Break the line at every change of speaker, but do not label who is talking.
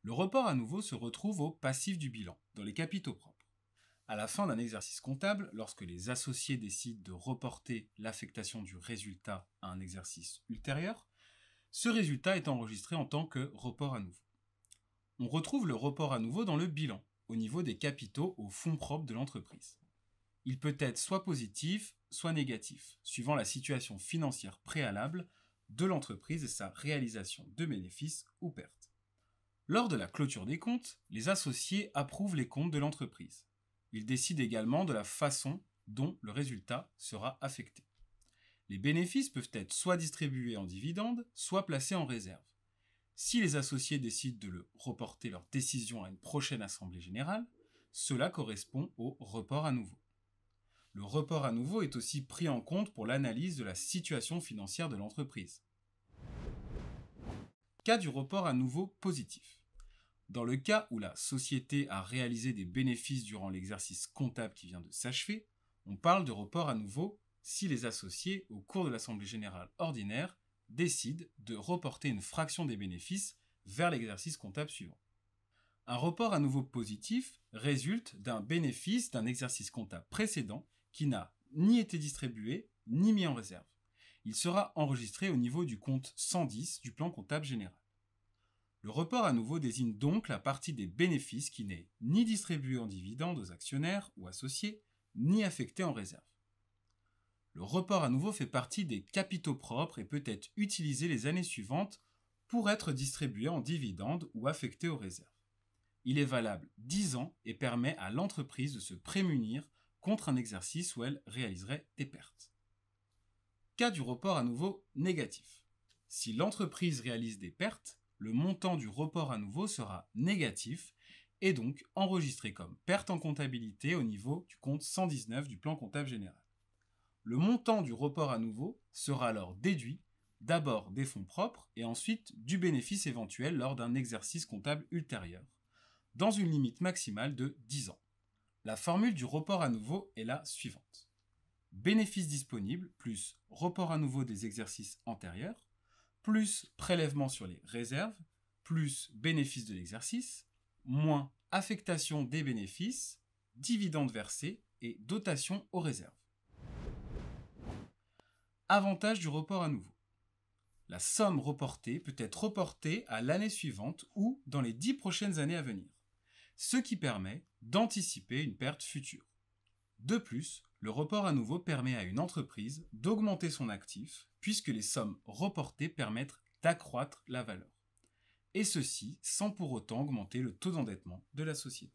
Le report à nouveau se retrouve au passif du bilan, dans les capitaux propres. À la fin d'un exercice comptable, lorsque les associés décident de reporter l'affectation du résultat à un exercice ultérieur, ce résultat est enregistré en tant que report à nouveau. On retrouve le report à nouveau dans le bilan, au niveau des capitaux aux fonds propres de l'entreprise. Il peut être soit positif, soit négatif, suivant la situation financière préalable de l'entreprise et sa réalisation de bénéfices ou pertes. Lors de la clôture des comptes, les associés approuvent les comptes de l'entreprise. Ils décident également de la façon dont le résultat sera affecté. Les bénéfices peuvent être soit distribués en dividendes, soit placés en réserve. Si les associés décident de reporter leur décision à une prochaine assemblée générale, cela correspond au report à nouveau. Le report à nouveau est aussi pris en compte pour l'analyse de la situation financière de l'entreprise. Cas du report à nouveau positif. Dans le cas où la société a réalisé des bénéfices durant l'exercice comptable qui vient de s'achever, on parle de report à nouveau si les associés, au cours de l'assemblée générale ordinaire, décident de reporter une fraction des bénéfices vers l'exercice comptable suivant. Un report à nouveau positif résulte d'un bénéfice d'un exercice comptable précédent qui n'a ni été distribué ni mis en réserve. Il sera enregistré au niveau du compte 110 du plan comptable général. Le report à nouveau désigne donc la partie des bénéfices qui n'est ni distribuée en dividendes aux actionnaires ou associés, ni affectée en réserve. Le report à nouveau fait partie des capitaux propres et peut être utilisé les années suivantes pour être distribué en dividendes ou affecté aux réserves. Il est valable 10 ans et permet à l'entreprise de se prémunir contre un exercice où elle réaliserait des pertes. Cas du report à nouveau négatif. Si l'entreprise réalise des pertes, le montant du report à nouveau sera négatif et donc enregistré comme perte en comptabilité au niveau du compte 119 du plan comptable général. Le montant du report à nouveau sera alors déduit d'abord des fonds propres et ensuite du bénéfice éventuel lors d'un exercice comptable ultérieur, dans une limite maximale de 10 ans. La formule du report à nouveau est la suivante. Bénéfice disponible plus report à nouveau des exercices antérieurs, plus prélèvement sur les réserves, plus bénéfice de l'exercice, moins affectation des bénéfices, dividendes versés et dotation aux réserves. Avantage du report à nouveau. La somme reportée peut être reportée à l'année suivante ou dans les 10 prochaines années à venir, ce qui permet d'anticiper une perte future. De plus, le report à nouveau permet à une entreprise d'augmenter son actif puisque les sommes reportées permettent d'accroître la valeur. Et ceci sans pour autant augmenter le taux d'endettement de la société.